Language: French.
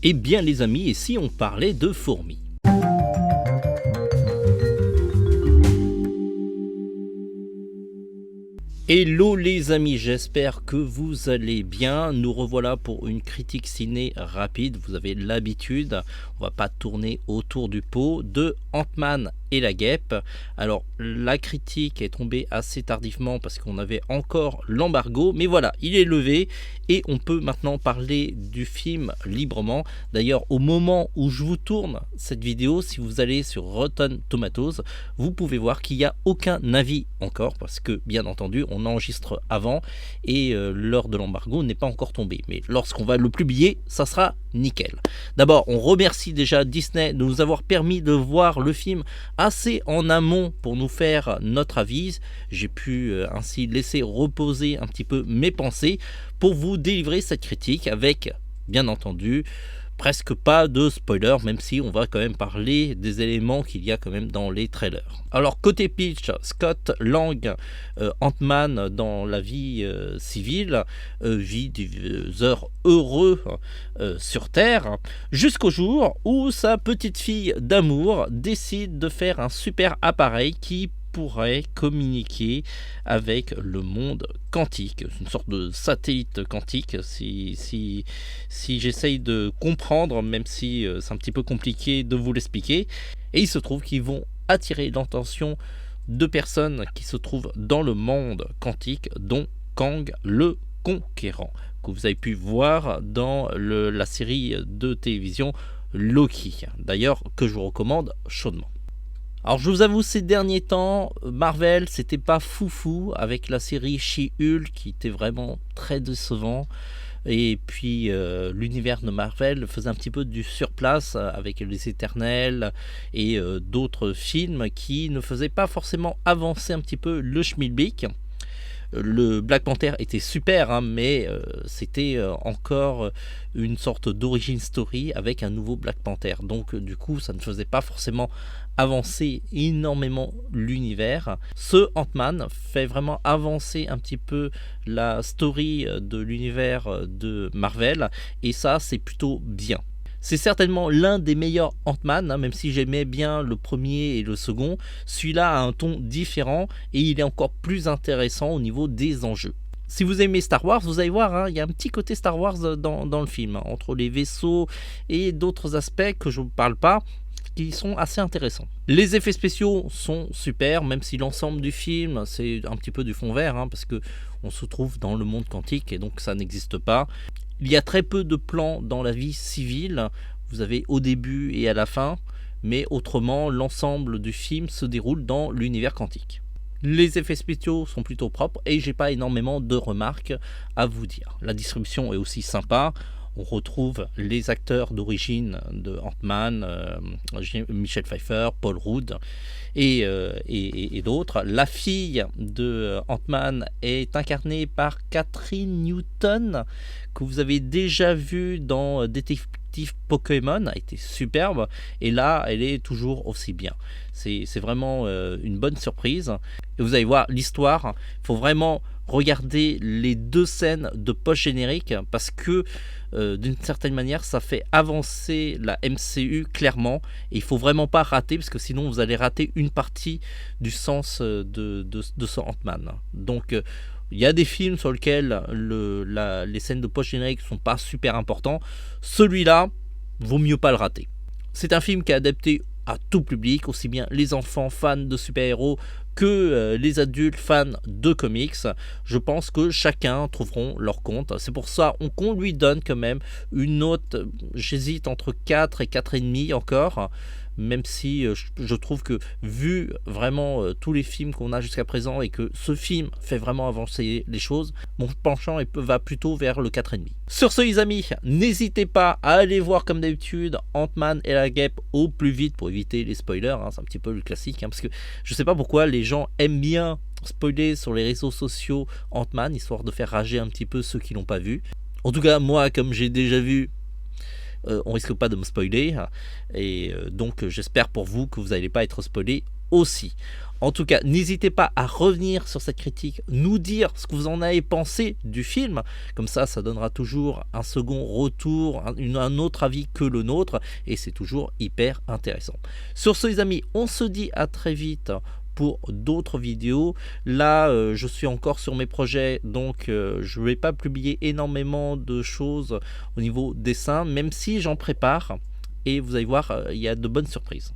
Eh bien les amis, et si on parlait de fourmis? Hello les amis, j'espère que vous allez bien. Nous revoilà pour une critique ciné rapide. Vous avez l'habitude, on va pas tourner autour du pot, de Ant-Man et la guêpe. Alors la critique est tombée assez tardivement parce qu'on avait encore l'embargo, mais voilà, il est levé et on peut maintenant parler du film librement. D'ailleurs, au moment où je vous tourne cette vidéo, si vous allez sur Rotten Tomatoes, vous pouvez voir qu'il n'y a aucun avis encore, parce que bien entendu on enregistre avant et l'heure de l'embargo n'est pas encore tombée, mais lorsqu'on va le publier, ça sera nickel. D'abord, on remercie déjà Disney de nous avoir permis de voir le film assez en amont pour nous faire notre avis. J'ai pu ainsi laisser reposer un petit peu mes pensées pour vous délivrer cette critique avec, bien entendu, presque pas de spoiler, même si on va quand même parler des éléments qu'il y a quand même dans les trailers. Alors côté pitch, Scott Lang, Ant-Man dans la vie civile, vit des heures heureux sur Terre, jusqu'au jour où sa petite fille d'amour décide de faire un super appareil qui pourrait communiquer avec le monde quantique, une sorte de satellite quantique, si j'essaye de comprendre, même si c'est un petit peu compliqué de vous l'expliquer. Et il se trouve qu'ils vont attirer l'attention de personnes qui se trouvent dans le monde quantique, dont Kang le Conquérant, que vous avez pu voir dans la série de télévision Loki, d'ailleurs que je vous recommande chaudement. Alors je vous avoue, ces derniers temps, Marvel c'était pas foufou avec la série She-Hulk qui était vraiment très décevant. Et puis l'univers de Marvel faisait un petit peu du surplace avec les Éternels et d'autres films qui ne faisaient pas forcément avancer un petit peu le schmilblick. Le Black Panther était super, mais c'était encore une sorte d'origin story avec un nouveau Black Panther. Donc du coup, ça ne faisait pas forcément avancer énormément l'univers. Ce Ant-Man fait vraiment avancer un petit peu la story de l'univers de Marvel, et ça, c'est plutôt bien. C'est certainement l'un des meilleurs Ant-Man, même si j'aimais bien le premier et le second. Celui-là a un ton différent et il est encore plus intéressant au niveau des enjeux. Si vous aimez Star Wars, vous allez voir, il y a un petit côté Star Wars dans le film, entre les vaisseaux et d'autres aspects que je ne vous parle pas, qui sont assez intéressants. Les effets spéciaux sont super, même si l'ensemble du film c'est un petit peu du fond vert, parce que on se trouve dans le monde quantique et donc ça n'existe pas. Il y a très peu de plans dans la vie civile, vous avez au début et à la fin, mais autrement l'ensemble du film se déroule dans l'univers quantique. Les effets spéciaux sont plutôt propres et j'ai pas énormément de remarques à vous dire. La distribution est aussi sympa. On retrouve les acteurs d'origine de Ant-Man, Michelle Pfeiffer, Paul Rudd et d'autres. La fille de Ant-Man est incarnée par Catherine Newton, que vous avez déjà vu dans Détective Pokémon, a été superbe, et là elle est toujours aussi bien. C'est vraiment une bonne surprise. Et vous allez voir l'histoire, il faut vraiment regarder les deux scènes de post-générique parce que d'une certaine manière ça fait avancer la MCU clairement, et il faut vraiment pas rater parce que sinon vous allez rater une partie du sens de ce Ant-Man. Donc il y a des films sur lesquels les scènes de post-générique sont pas super importants. Celui-là, vaut mieux pas le rater. C'est un film qui est adapté à tout public, aussi bien les enfants fans de super-héros que les adultes fans de comics. Je pense que chacun trouveront leur compte. C'est pour ça qu'on lui donne quand même une note, j'hésite entre 4 et 4,5 encore, même si je trouve que vu vraiment tous les films qu'on a jusqu'à présent et que ce film fait vraiment avancer les choses, mon penchant va plutôt vers le 4,5. Sur ce les amis, n'hésitez pas à aller voir comme d'habitude Ant-Man et la guêpe au plus vite pour éviter les spoilers, c'est un petit peu le classique, parce que je sais pas pourquoi les gens aiment bien spoiler sur les réseaux sociaux Ant-Man, histoire de faire rager un petit peu ceux qui l'ont pas vu. En tout cas moi, comme j'ai déjà vu, on risque pas de me spoiler, et donc j'espère pour vous que vous n'allez pas être spoilé aussi. En tout cas, n'hésitez pas à revenir sur cette critique, nous dire ce que vous en avez pensé du film. Comme ça donnera toujours un second retour, un autre avis que le nôtre, et c'est toujours hyper intéressant. Sur ce, les amis, on se dit à très vite pour d'autres vidéos. Là, je suis encore sur mes projets, donc je ne vais pas publier énormément de choses au niveau dessin, même si j'en prépare, et vous allez voir, il y a de bonnes surprises.